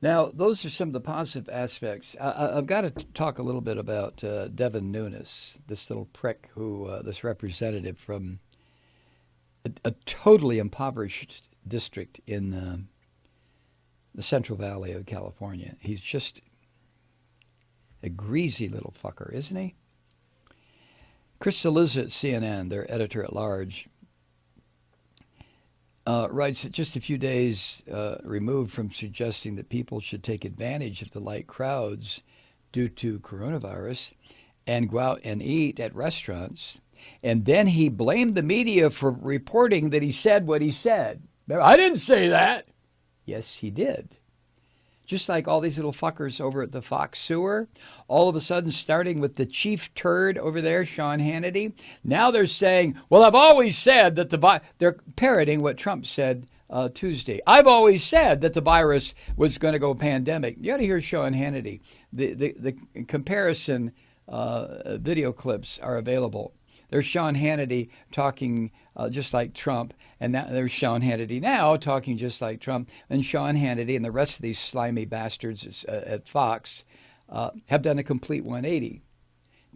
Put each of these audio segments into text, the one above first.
Now, those are some of the positive aspects. I've got to talk a little bit about Devin Nunes, this little prick this representative from a totally impoverished district in the Central Valley of California. He's just a greasy little fucker, isn't he? Chris Cillizza at CNN, their editor at large, writes that just a few days removed from suggesting that people should take advantage of the light crowds due to coronavirus and go out and eat at restaurants. And then he blamed the media for reporting that he said what he said. I didn't say that. Yes, he did. Just like all these little fuckers over at the Fox sewer, all of a sudden starting with the chief turd over there, Sean Hannity, now they're saying, well, I've always said that they're parroting what Trump said Tuesday. I've always said that the virus was going to go pandemic. You got to hear Sean Hannity. The comparison video clips are available. There's Sean Hannity talking just like Trump, and now there's Sean Hannity now talking just like Trump, and Sean Hannity and the rest of these slimy bastards at Fox have done a complete 180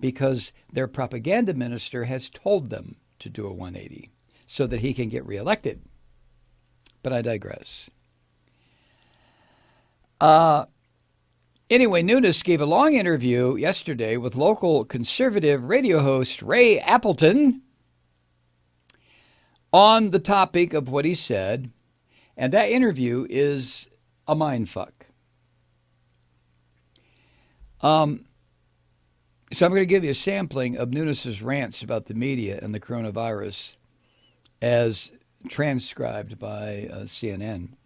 because their propaganda minister has told them to do a 180 so that he can get reelected. But I digress. Anyway, Nunes gave a long interview yesterday with local conservative radio host Ray Appleton on the topic of what he said, and that interview is a mindfuck. So I'm going to give you a sampling of Nunes' rants about the media and the coronavirus as transcribed by CNN.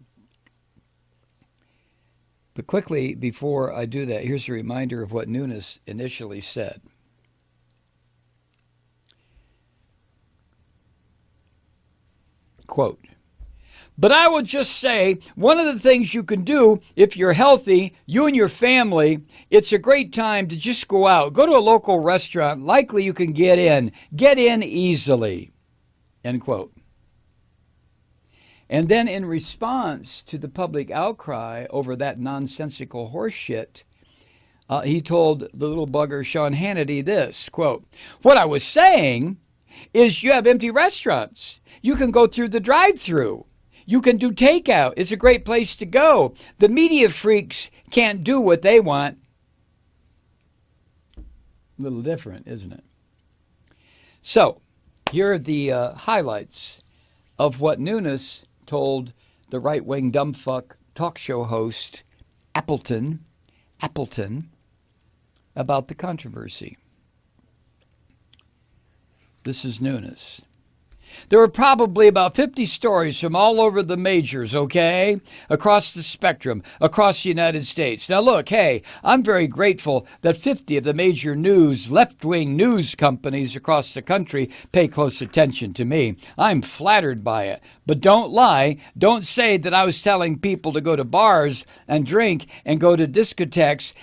But quickly, before I do that, here's a reminder of what Nunes initially said. Quote, but I will just say, one of the things you can do if you're healthy, you and your family, it's a great time to just go out. Go to a local restaurant. Likely you can get in. Get in easily. End quote. And then in response to the public outcry over that nonsensical horse shit, he told the little bugger Sean Hannity this, quote, what I was saying is you have empty restaurants. You can go through the drive-thru. You can do takeout. It's a great place to go. The media freaks can't do what they want. A little different, isn't it? So, here are the highlights of what Nunes told the right-wing dumbfuck talk show host Appleton about the controversy. This is Nunes. There were probably about 50 stories from all over the majors, okay? Across the spectrum, across the United States. Now look, hey, I'm very grateful that 50 of the major left-wing news companies across the country pay close attention to me. I'm flattered by it. But don't lie. Don't say that I was telling people to go to bars and drink and go to discotheques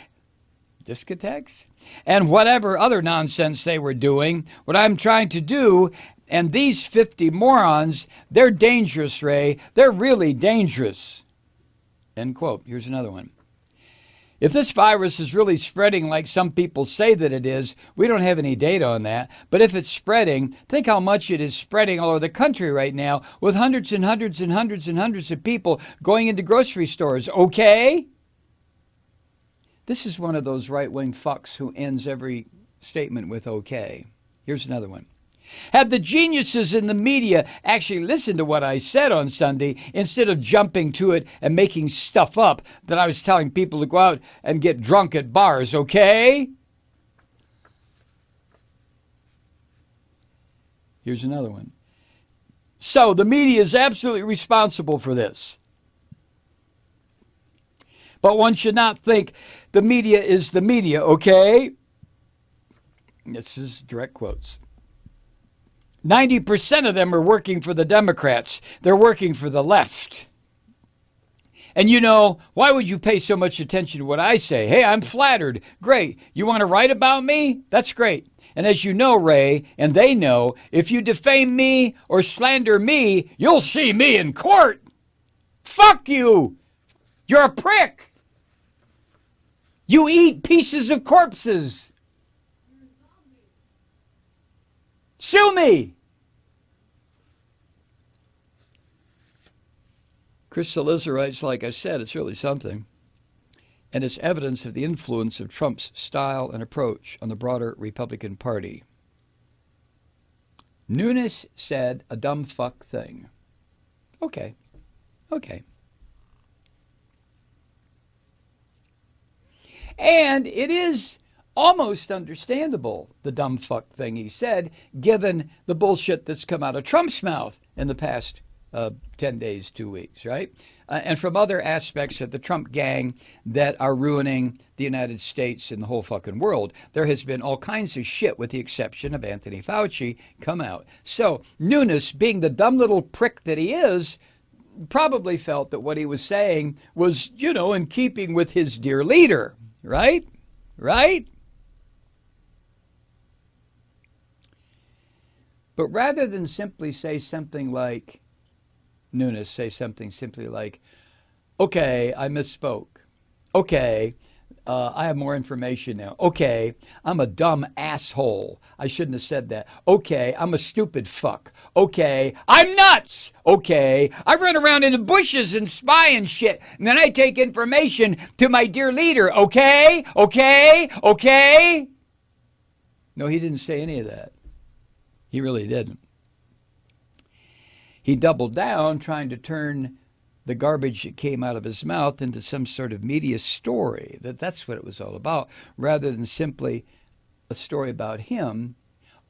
and whatever other nonsense they were doing. What I'm trying to do, and these 50 morons, they're dangerous, Ray. They're really dangerous. End quote. Here's another one. If this virus is really spreading like some people say that it is, we don't have any data on that. But if it's spreading, think how much it is spreading all over the country right now with hundreds and hundreds and hundreds and hundreds of people going into grocery stores, okay? This is one of those right-wing fucks who ends every statement with okay. Here's another one. Have the geniuses in the media actually listened to what I said on Sunday instead of jumping to it and making stuff up that I was telling people to go out and get drunk at bars, okay? Here's another one. So the media is absolutely responsible for this. But one should not think the media is the media, okay? This is direct quotes. 90% of them are working for the Democrats. They're working for the left. And you know, why would you pay so much attention to what I say? Hey, I'm flattered. Great. You want to write about me? That's great. And as you know, Ray, and they know, if you defame me or slander me, you'll see me in court. Fuck you. You're a prick. You eat pieces of corpses. Sue me. Chris Cillizza writes, like I said, it's really something. And it's evidence of the influence of Trump's style and approach on the broader Republican Party. Nunes said a dumb fuck thing. Okay. And it is almost understandable, the dumb fuck thing he said, given the bullshit that's come out of Trump's mouth in the past 10 days, 2 weeks, right? And from other aspects of the Trump gang that are ruining the United States and the whole fucking world. There has been all kinds of shit, with the exception of Anthony Fauci, come out. So Nunes, being the dumb little prick that he is, probably felt that what he was saying was, in keeping with his dear leader, right? But rather than simply say something like, Nunes say something simply like, okay, I misspoke. Okay, I have more information now. Okay, I'm a dumb asshole. I shouldn't have said that. Okay, I'm a stupid fuck. Okay, I'm nuts. Okay, I run around in the bushes and spy and shit, and then I take information to my dear leader. Okay. No, he didn't say any of that. He really didn't. He doubled down, trying to turn the garbage that came out of his mouth into some sort of media story. That's what it was all about, rather than simply a story about him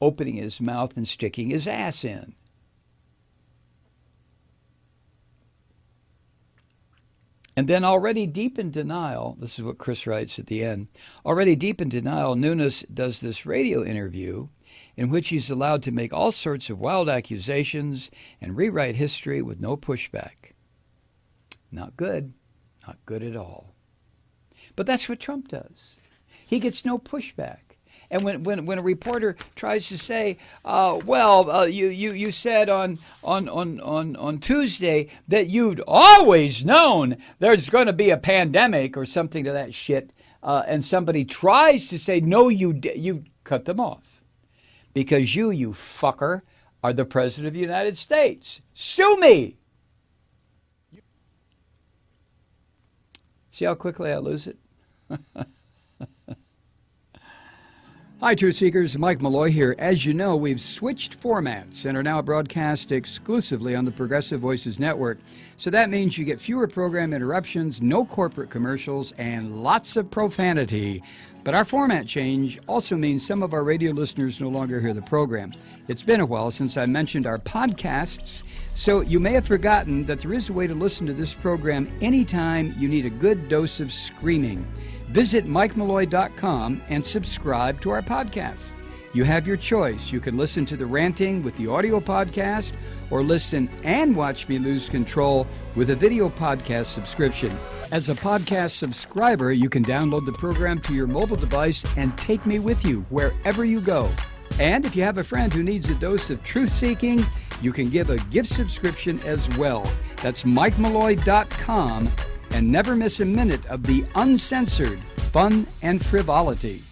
opening his mouth and sticking his ass in. And then, already deep in denial, this is what Chris writes at the end, already deep in denial, Nunes does this radio interview in which he's allowed to make all sorts of wild accusations and rewrite history with no pushback. Not good. Not good at all. But that's what Trump does. He gets no pushback. And when a reporter tries to say, you said on Tuesday that you'd always known there's going to be a pandemic or something to that shit, and somebody tries to say, no, you cut them off. Because you fucker, are the President of the United States. Sue me! See how quickly I lose it? Hi, Truth Seekers. Mike Malloy here. As you know, we've switched formats and are now broadcast exclusively on the Progressive Voices Network. So that means you get fewer program interruptions, no corporate commercials, and lots of profanity. But our format change also means some of our radio listeners no longer hear the program. It's been a while since I mentioned our podcasts, so you may have forgotten that there is a way to listen to this program anytime you need a good dose of screaming. Visit MikeMalloy.com and subscribe to our podcasts. You have your choice. You can listen to The Ranting with the audio podcast, or listen and watch me lose control with a video podcast subscription. As a podcast subscriber, you can download the program to your mobile device and take me with you wherever you go. And if you have a friend who needs a dose of truth-seeking, you can give a gift subscription as well. That's MikeMalloy.com, and never miss a minute of the uncensored fun and frivolity.